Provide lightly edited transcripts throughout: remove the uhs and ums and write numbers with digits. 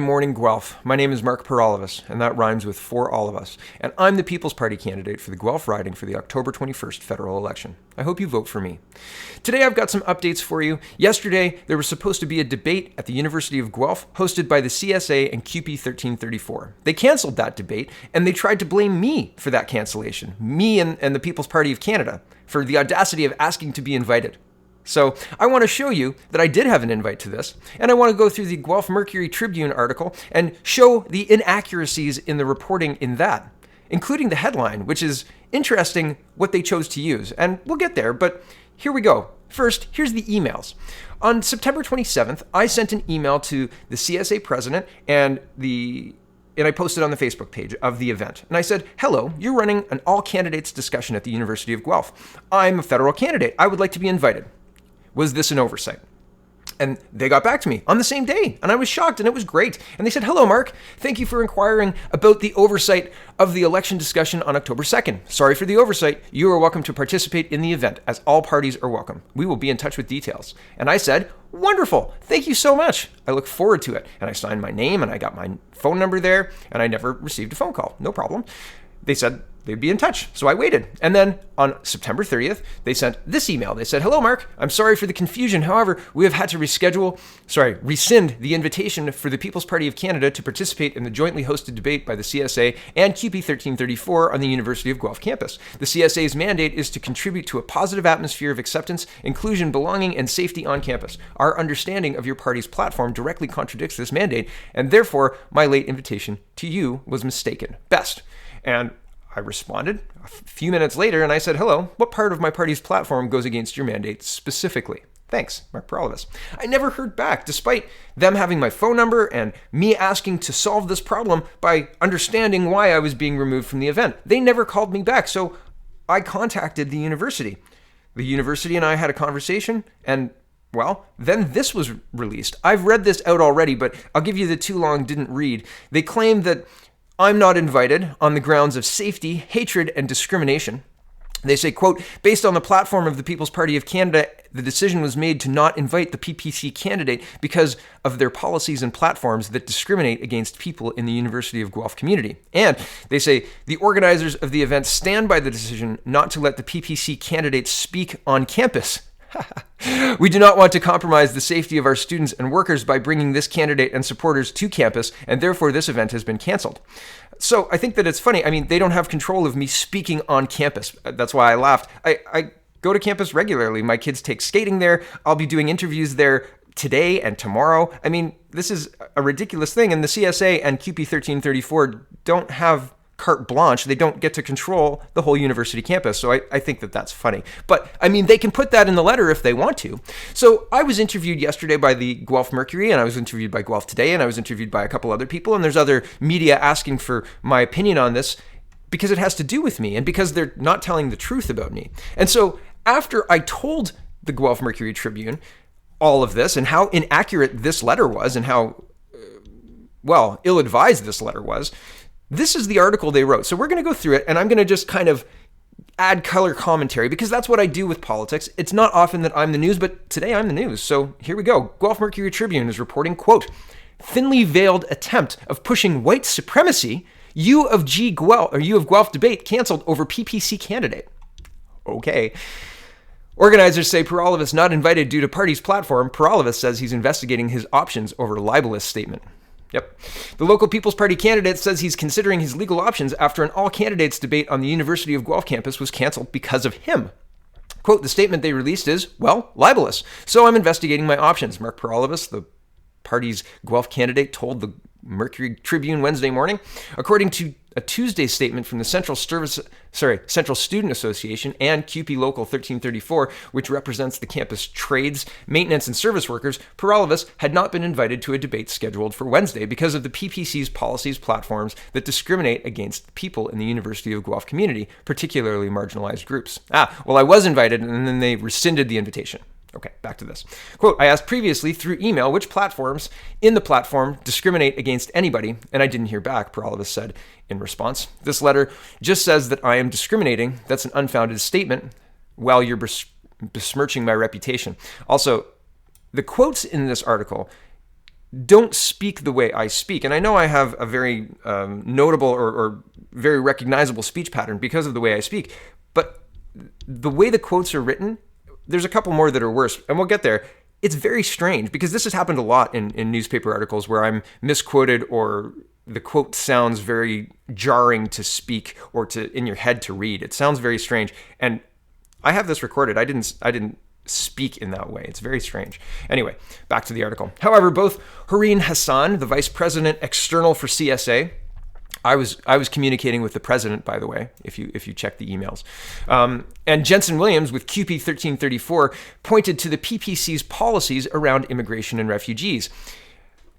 Good morning, Guelph. My name is Mark Peralivas, and that rhymes with for all of us. And I'm the People's Party candidate for the Guelph riding for the October 21st federal election. I hope you vote for me. Today I've got some updates for you. Yesterday, there was supposed to be a debate at the University of Guelph hosted by the CSA and CUPE1334. They canceled that debate, and they tried to blame me for that cancellation. Me and the People's Party of Canada for the audacity of asking to be invited. So I want to show you that I did have an invite to this, and I want to go through the Guelph Mercury Tribune article and show the inaccuracies in the reporting in that, including the headline, which is interesting what they chose to use. And we'll get there, but here we go. First, here's the emails. On September 27th, I sent an email to the CSA president and I posted on the Facebook page of the event. And I said, hello, you're running an all candidates discussion at the University of Guelph. I'm a federal candidate. I would like to be invited. Was this an oversight? And they got back to me on the same day, and I was shocked, and it was great. And they said, hello, Mark. Thank you for inquiring about the oversight of the election discussion on October 2nd. Sorry for the oversight. You are welcome to participate in the event, as all parties are welcome. We will be in touch with details. And I said, wonderful. Thank you so much. I look forward to it. And I signed my name, and I got my phone number there, and I never received a phone call. No problem. They said they'd be in touch. So I waited. And then on September 30th, they sent this email. They said, hello, Mark. I'm sorry for the confusion. However, we have had to rescind the invitation for the People's Party of Canada to participate in the jointly hosted debate by the CSA and CUPE1334 on the University of Guelph campus. The CSA's mandate is to contribute to a positive atmosphere of acceptance, inclusion, belonging, and safety on campus. Our understanding of your party's platform directly contradicts this mandate, and therefore my late invitation to you was mistaken. Best. And I responded a few minutes later and I said, hello, what part of my party's platform goes against your mandate specifically? Thanks, Mark Peralivas. I never heard back, despite them having my phone number and me asking to solve this problem by understanding why I was being removed from the event. They never called me back, so I contacted the university. The university and I had a conversation, and well, then this was released. I've read this out already, but I'll give you the too long didn't read. They claim that I'm not invited on the grounds of safety, hatred, and discrimination. They say, quote, based on the platform of the People's Party of Canada, the decision was made to not invite the PPC candidate because of their policies and platforms that discriminate against people in the University of Guelph community. And they say the organizers of the event stand by the decision not to let the PPC candidate speak on campus. We do not want to compromise the safety of our students and workers by bringing this candidate and supporters to campus, and therefore this event has been canceled. So I think that it's funny. I mean, they don't have control of me speaking on campus. That's why I laughed. I go to campus regularly. My kids take skating there. I'll be doing interviews there today and tomorrow. I mean, this is a ridiculous thing, and the CSA and CUPE1334 don't have carte blanche. They don't get to control the whole university campus. So I think that that's funny. But I mean, they can put that in the letter if they want to. So I was interviewed yesterday by the Guelph Mercury, and I was interviewed by Guelph Today, and I was interviewed by a couple other people, and there's other media asking for my opinion on this because it has to do with me and because they're not telling the truth about me. And so after I told the Guelph Mercury Tribune all of this and how inaccurate this letter was and how, ill-advised this letter was, this is the article they wrote. So we're going to go through it, and I'm going to just kind of add color commentary because that's what I do with politics. It's not often that I'm the news, but today I'm the news. So here we go. Guelph Mercury Tribune is reporting, quote, thinly veiled attempt of pushing white supremacy, U of Guelph debate canceled over PPC candidate. Okay. Organizers say Peralivas not invited due to party's platform. Peralivas says he's investigating his options over libelous statement. Yep. The local People's Party candidate says he's considering his legal options after an all-candidates debate on the University of Guelph campus was canceled because of him. Quote, the statement they released is, libelous. So I'm investigating my options. Mark Peralivas, the party's Guelph candidate, told the Mercury Tribune Wednesday morning. According to a Tuesday statement from the Central Student Association and CUPE Local 1334, which represents the campus trades, maintenance, and service workers, Peralivas had not been invited to a debate scheduled for Wednesday because of the PPC's policies platforms that discriminate against people in the University of Guelph community, particularly marginalized groups. I was invited, and then they rescinded the invitation. Okay, back to this. Quote, I asked previously through email which platforms in the platform discriminate against anybody, and I didn't hear back, Peralivas said in response. This letter just says that I am discriminating. That's an unfounded statement while you're besmirching my reputation. Also, the quotes in this article don't speak the way I speak. And I know I have a very notable or very recognizable speech pattern because of the way I speak. But the way the quotes are written, there's a couple more that are worse, and we'll get there. It's very strange because this has happened a lot in newspaper articles where I'm misquoted or the quote sounds very jarring to speak or to in your head to read. It sounds very strange. And I have this recorded. I didn't speak in that way. It's very strange. Anyway, back to the article. However, both Hareen Hassan, the vice president external for CSA, I was communicating with the president, by the way, if you check the emails, and Jensen Williams with CUPE1334 pointed to the PPC's policies around immigration and refugees.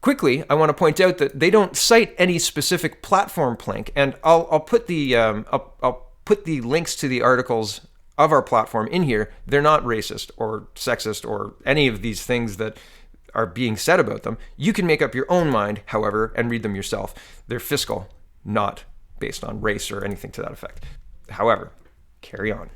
Quickly, I want to point out that they don't cite any specific platform plank, and I'll put the links to the articles of our platform in here. They're not racist or sexist or any of these things that are being said about them. You can make up your own mind, however, and read them yourself. They're fiscal, not based on race or anything to that effect. However, carry on.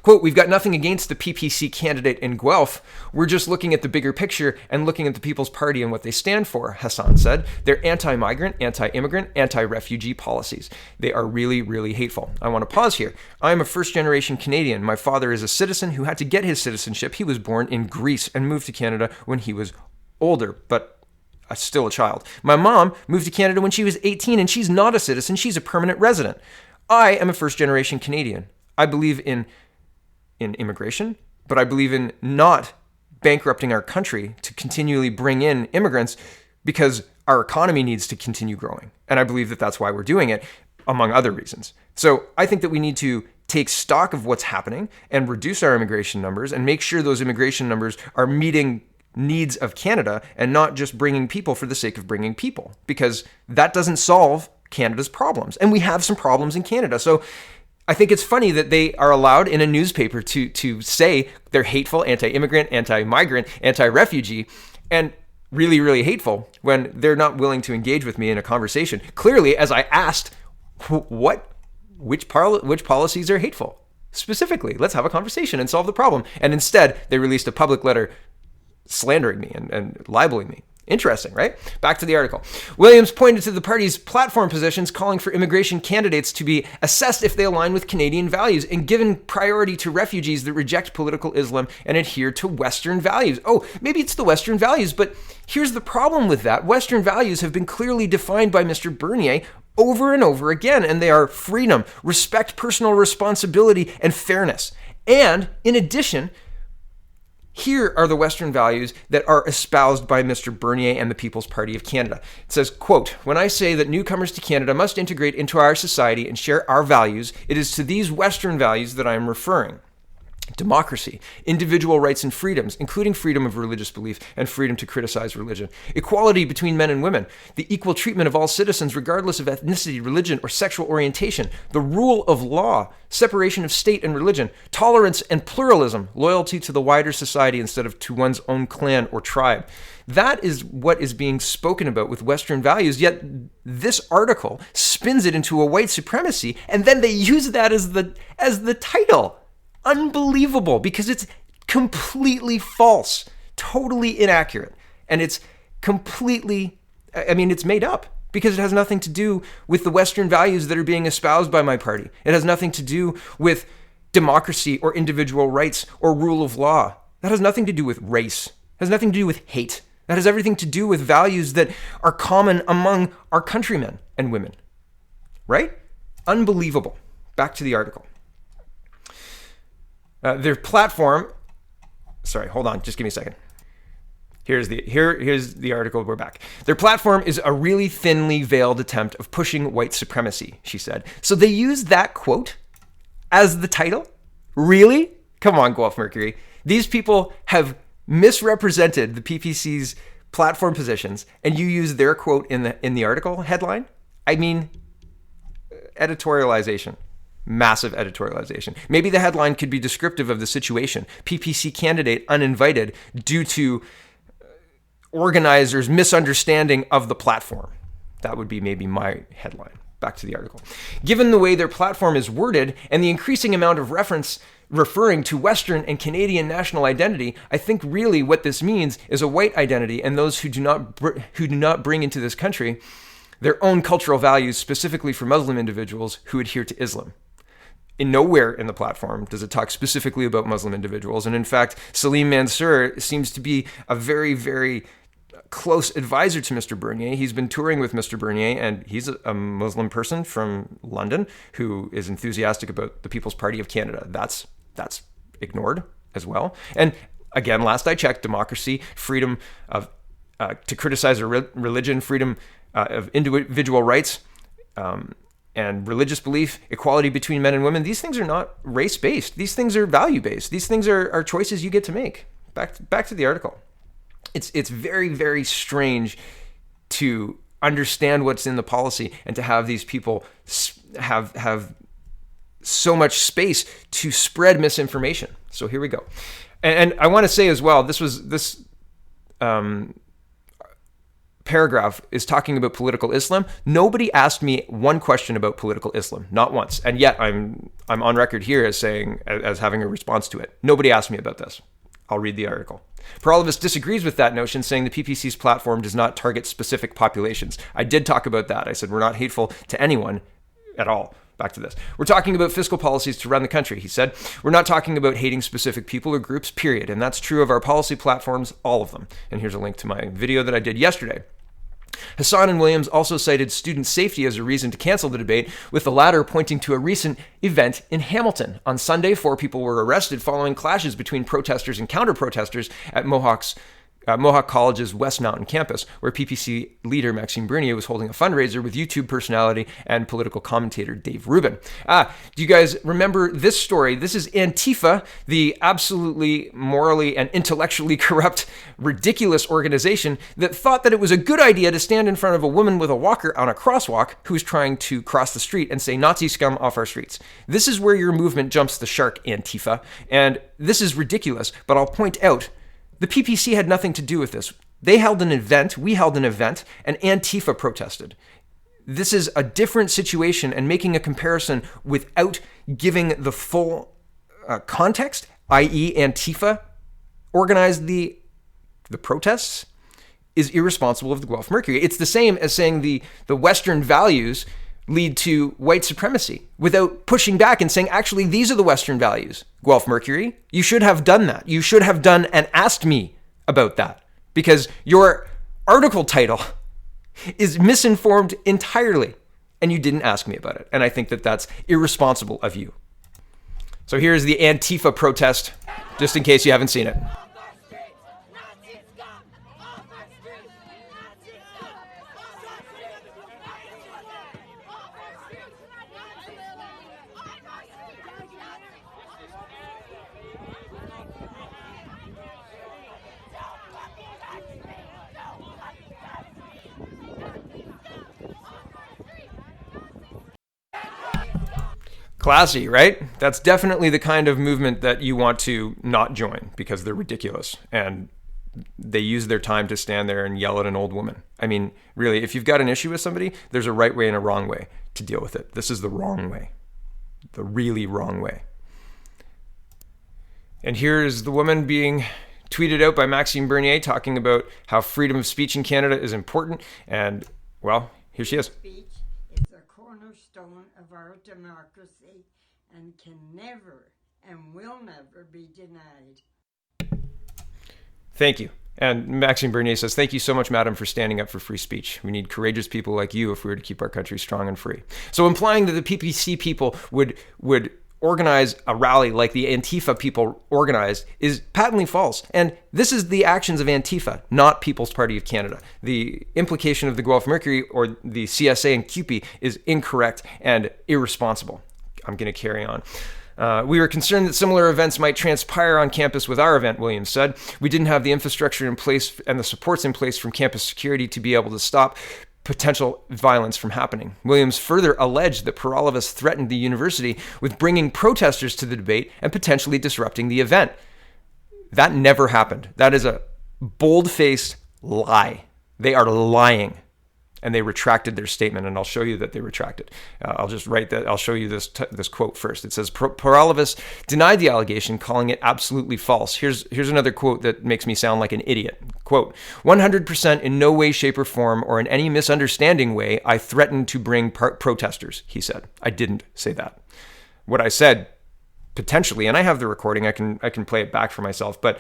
Quote, "We've got nothing against the PPC candidate in Guelph. We're just looking at the bigger picture and looking at the People's Party and what they stand for," Hassan said. "They're anti-migrant, anti-immigrant, anti-refugee policies. They are really, really hateful." I want to pause here. I'm a first-generation Canadian. My father is a citizen who had to get his citizenship. He was born in Greece and moved to Canada when he was older, but still a child. My mom moved to Canada when she was 18, and she's not a citizen. She's a permanent resident. I am a first-generation Canadian. I believe in immigration, but I believe in not bankrupting our country to continually bring in immigrants because our economy needs to continue growing. And I believe that that's why we're doing it, among other reasons. So I think that we need to take stock of what's happening and reduce our immigration numbers and make sure those immigration numbers are meeting needs of Canada and not just bringing people for the sake of bringing people, because that doesn't solve Canada's problems. And we have some problems in Canada. So I think it's funny that they are allowed in a newspaper to say they're hateful, anti-immigrant, anti-migrant, anti-refugee, and really, really hateful when they're not willing to engage with me in a conversation. Clearly, as I asked, which policies are hateful? Specifically, let's have a conversation and solve the problem. And instead, they released a public letter slandering me and libeling me. Interesting, right? Back to the article. Williams pointed to the party's platform positions calling for immigration candidates to be assessed if they align with Canadian values and given priority to refugees that reject political Islam and adhere to Western values. Oh, maybe it's the Western values, but here's the problem with that. Western values have been clearly defined by Mr. Bernier over and over again, and they are freedom, respect, personal responsibility, and fairness. And in addition, here are the Western values that are espoused by Mr. Bernier and the People's Party of Canada. It says, quote, "When I say that newcomers to Canada must integrate into our society and share our values, it is to these Western values that I am referring. Democracy, individual rights and freedoms, including freedom of religious belief and freedom to criticize religion, equality between men and women, the equal treatment of all citizens regardless of ethnicity, religion, or sexual orientation, the rule of law, separation of state and religion, tolerance and pluralism, loyalty to the wider society instead of to one's own clan or tribe." That is what is being spoken about with Western values, yet this article spins it into a white supremacy, and then they use that as the title. Unbelievable, because it's completely false, totally inaccurate, and it's completely, it's made up because it has nothing to do with the Western values that are being espoused by my party. It has nothing to do with democracy or individual rights or rule of law. That has nothing to do with race. It has nothing to do with hate. That has everything to do with values that are common among our countrymen and women. Right? Unbelievable. Back to the article. Their platform, sorry, hold on, just give me a second. Here's the article, we're back. "Their platform is a really thinly veiled attempt of pushing white supremacy," she said. So they used that quote as the title? Really? Come on, Guelph Mercury. These people have misrepresented the PPC's platform positions, and you use their quote in the article headline? Editorialization. Massive editorialization. Maybe the headline could be descriptive of the situation. PPC candidate uninvited due to organizers' misunderstanding of the platform. That would be maybe my headline. Back to the article. Given the way their platform is worded and the increasing amount of referring to Western and Canadian national identity, I think really what this means is a white identity and those who do not bring into this country their own cultural values, specifically for Muslim individuals who adhere to Islam. In nowhere in the platform does it talk specifically about Muslim individuals. And in fact, Salim Mansour seems to be a very, very close advisor to Mr. Bernier. He's been touring with Mr. Bernier, and he's a Muslim person from London who is enthusiastic about the People's Party of Canada. That's ignored as well. And again, last I checked, democracy, freedom of to criticize a religion, freedom of individual rights, and religious belief, equality between men and women, these things are not race-based. These things are value-based. These things are choices you get to make. Back to the article. It's very, very strange to understand what's in the policy and to have these people have so much space to spread misinformation. So here we go. And I want to say as well, this paragraph is talking about political Islam. Nobody asked me one question about political Islam, not once. And yet I'm on record here as having a response to it. Nobody asked me about this. I'll read the article. Peralvis disagrees with that notion, saying the PPC's platform does not target specific populations. I did talk about that. I said we're not hateful to anyone at all. Back to this. We're talking about fiscal policies to run the country, he said. We're not talking about hating specific people or groups, period. And that's true of our policy platforms, all of them. And here's a link to my video that I did yesterday. Hassan and Williams also cited student safety as a reason to cancel the debate, with the latter pointing to a recent event in Hamilton. On Sunday, 4 people were arrested following clashes between protesters and counter-protesters at Mohawk College's West Mountain campus, where PPC leader Maxime Bernier was holding a fundraiser with YouTube personality and political commentator Dave Rubin. Do you guys remember this story? This is Antifa, the absolutely morally and intellectually corrupt, ridiculous organization that thought that it was a good idea to stand in front of a woman with a walker on a crosswalk who was trying to cross the street and say Nazi scum off our streets. This is where your movement jumps the shark, Antifa, and this is ridiculous, but I'll point out the PPC had nothing to do with this. They held an event, we held an event, and Antifa protested. This is a different situation, and making a comparison without giving the full context, i.e. Antifa organized the protests, is irresponsible of the Guelph Mercury. It's the same as saying the Western values lead to white supremacy without pushing back and saying, actually, these are the Western values. Guelph Mercury, you should have done that. You should have done and asked me about that, because your article title is misinformed entirely and you didn't ask me about it. And I think that that's irresponsible of you. So here's the Antifa protest, just in case you haven't seen it. Classy, right? That's definitely the kind of movement that you want to not join because they're ridiculous and they use their time to stand there and yell at an old woman. I mean, really, if you've got an issue with somebody, there's a right way and a wrong way to deal with it. This is the wrong way, the really wrong way. And here's the woman being tweeted out by Maxime Bernier talking about how freedom of speech in Canada is important. And, well, here she is. It's a cornerstone of our democracy and can never and will never be denied. Thank you. And Maxime Bernier says, thank you so much, madam, for standing up for free speech. We need courageous people like you if we were to keep our country strong and free. So implying that the PPC people would organize a rally like the Antifa people organized is patently false. And this is the actions of Antifa, not People's Party of Canada. The implication of the Guelph Mercury or the CSA and CUPE is incorrect and irresponsible. I'm going to carry on. We were concerned that similar events might transpire on campus with our event, Williams said. We didn't have the infrastructure in place and the supports in place from campus security to be able to stop potential violence from happening. Williams further alleged that Peralvis threatened the university with bringing protesters to the debate and potentially disrupting the event. That never happened. That is a bold-faced lie. They are lying. And they retracted their statement, and I'll show you that they retracted. I'll just write that. I'll show you this quote first. It says, Peralvis denied the allegation, calling it absolutely false. Here's another quote that makes me sound like an idiot. Quote, 100% in no way, shape, or form, or in any misunderstanding way, I threatened to bring protesters, he said. I didn't say that. What I said, potentially, and I have the recording, I can play it back for myself, but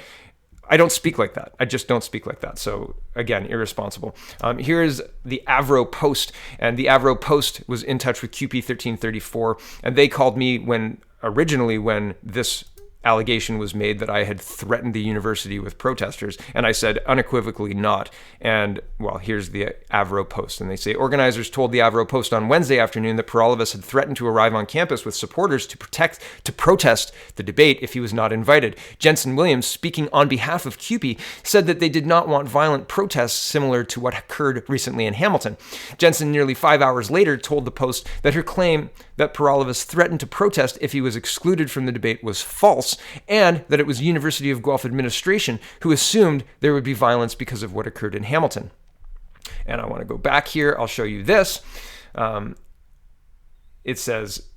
I don't speak like that. I just don't speak like that. So again, irresponsible. Here's the Avro Post, and the Avro Post was in touch with CUPE1334, and they called me when this allegation was made that I had threatened the university with protesters, and I said unequivocally not. And well, here's the Avro Post, and they say organizers told the Avro Post on Wednesday afternoon that Peralvis had threatened to arrive on campus with supporters to protest the debate if he was not invited. Jensen Williams, speaking on behalf of CUPE, said that they did not want violent protests similar to what occurred recently in Hamilton. Jensen, nearly 5 hours later, told the Post that her claim that Peralvis threatened to protest if he was excluded from the debate was false, and that it was University of Guelph administration who assumed there would be violence because of what occurred in Hamilton. And I want to go back here. I'll show you this. It says,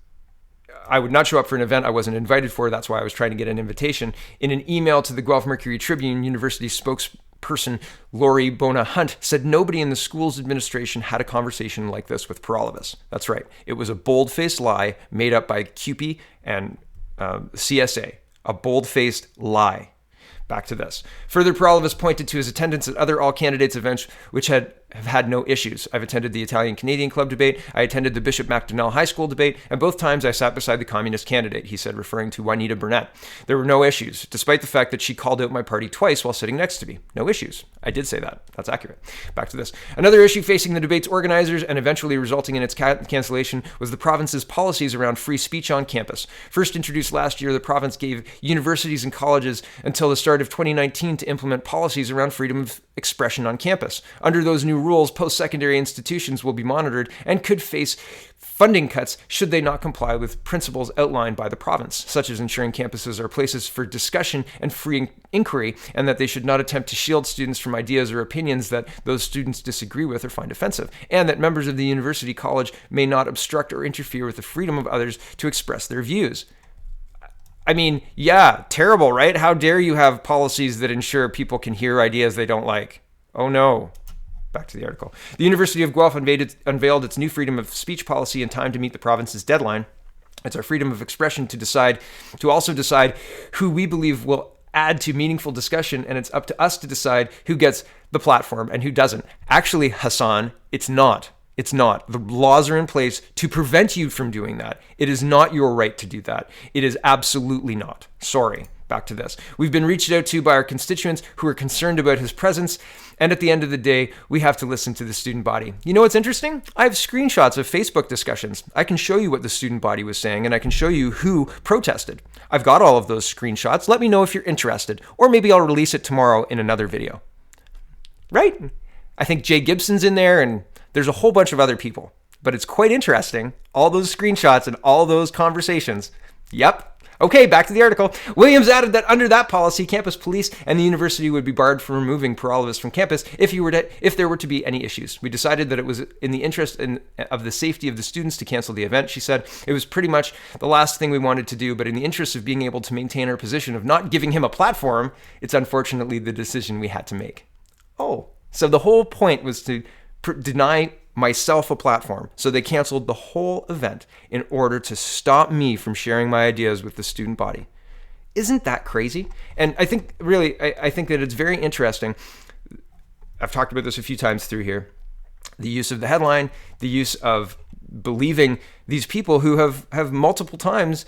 I would not show up for an event I wasn't invited for. That's why I was trying to get an invitation. In an email to the Guelph Mercury Tribune, university spokesperson Lori Bona Hunt said nobody in the school's administration had a conversation like this with Peralvis. That's right. It was a bold-faced lie made up by CUPE and CSA. A bold-faced lie. Back to this. Further, Peralvis pointed to his attendance at other all-candidates events which have had no issues. I've attended the Italian-Canadian Club debate, I attended the Bishop MacDonnell High School debate, and both times I sat beside the communist candidate, he said, referring to Juanita Burnett. There were no issues, despite the fact that she called out my party twice while sitting next to me. No issues. I did say that. That's accurate. Back to this. Another issue facing the debate's organizers and eventually resulting in its cancellation was the province's policies around free speech on campus. First introduced last year, the province gave universities and colleges until the start of 2019 to implement policies around freedom of expression on campus. Under those new rules, post-secondary institutions will be monitored and could face funding cuts should they not comply with principles outlined by the province, such as ensuring campuses are places for discussion and free inquiry, and that they should not attempt to shield students from ideas or opinions that those students disagree with or find offensive, and that members of the university college may not obstruct or interfere with the freedom of others to express their views. I mean, yeah, terrible, right? How dare you have policies that ensure people can hear ideas they don't like? Oh no. Back to the article. The University of Guelph unveiled its new freedom of speech policy in time to meet the province's deadline. It's our freedom of expression to also decide who we believe will add to meaningful discussion, and it's up to us to decide who gets the platform and who doesn't. Actually, Hassan, it's not. It's not. The laws are in place to prevent you from doing that. It is not your right to do that. It is absolutely not. Sorry. Back to this. We've been reached out to by our constituents who are concerned about his presence, and at the end of the day, we have to listen to the student body. You know what's interesting? I have screenshots of Facebook discussions. I can show you what the student body was saying, and I can show you who protested. I've got all of those screenshots. Let me know if you're interested, or maybe I'll release it tomorrow in another video. Right? I think Jay Gibson's in there, and there's a whole bunch of other people. But it's quite interesting. All those screenshots and all those conversations. Yep. Okay, back to the article. Williams added that under that policy, campus police and the university would be barred from removing Peralvis from campus if there were to be any issues. We decided that it was in the interest of the safety of the students to cancel the event, she said. It was pretty much the last thing we wanted to do, but in the interest of being able to maintain our position of not giving him a platform, it's unfortunately the decision we had to make. Oh, so the whole point was to deny myself a platform. So they canceled the whole event in order to stop me from sharing my ideas with the student body. Isn't that crazy? And I think I think that it's very interesting. I've talked about this a few times through here. The use of the headline, the use of believing these people who have multiple times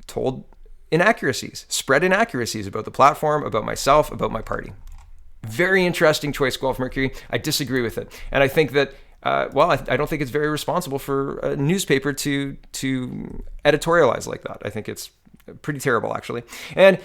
told inaccuracies, spread inaccuracies about the platform, about myself, about my party. Very interesting choice, Guelph Mercury. I disagree with it. And I think that I don't think it's very responsible for a newspaper to editorialize like that. I think it's pretty terrible, actually. And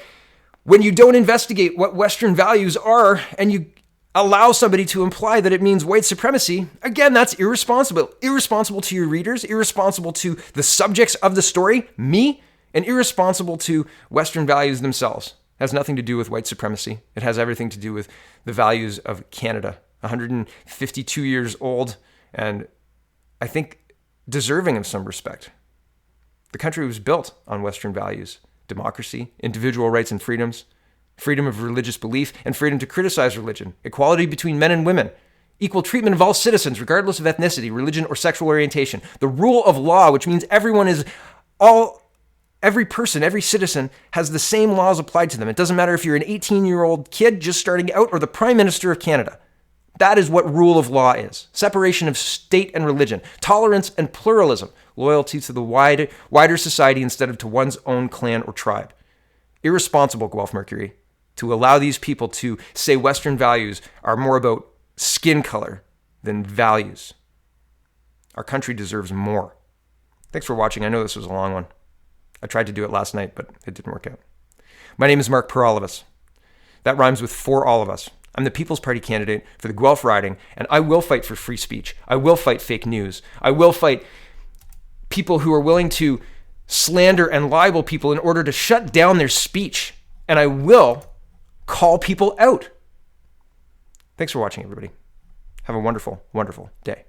when you don't investigate what Western values are and you allow somebody to imply that it means white supremacy, again, that's irresponsible. Irresponsible to your readers, irresponsible to the subjects of the story, me, and irresponsible to Western values themselves. It has nothing to do with white supremacy. It has everything to do with the values of Canada. 152 years old, and I think deserving of some respect. The country was built on Western values: democracy, individual rights and freedoms, freedom of religious belief, and freedom to criticize religion, equality between men and women, equal treatment of all citizens, regardless of ethnicity, religion, or sexual orientation, the rule of law, which means every person, every citizen has the same laws applied to them. It doesn't matter if you're an 18-year-old kid just starting out or the Prime Minister of Canada. That is what rule of law is. Separation of state and religion, tolerance and pluralism, loyalty to the wider society instead of to one's own clan or tribe. Irresponsible, Guelph Mercury, to allow these people to say Western values are more about skin color than values. Our country deserves more. Thanks for watching. I know this was a long one. I tried to do it last night, but it didn't work out. My name is Mark Peralivas. That rhymes with for all of us. I'm the People's Party candidate for the Guelph riding, and I will fight for free speech. I will fight fake news. I will fight people who are willing to slander and libel people in order to shut down their speech. And I will call people out. Thanks for watching, everybody. Have a wonderful, wonderful day.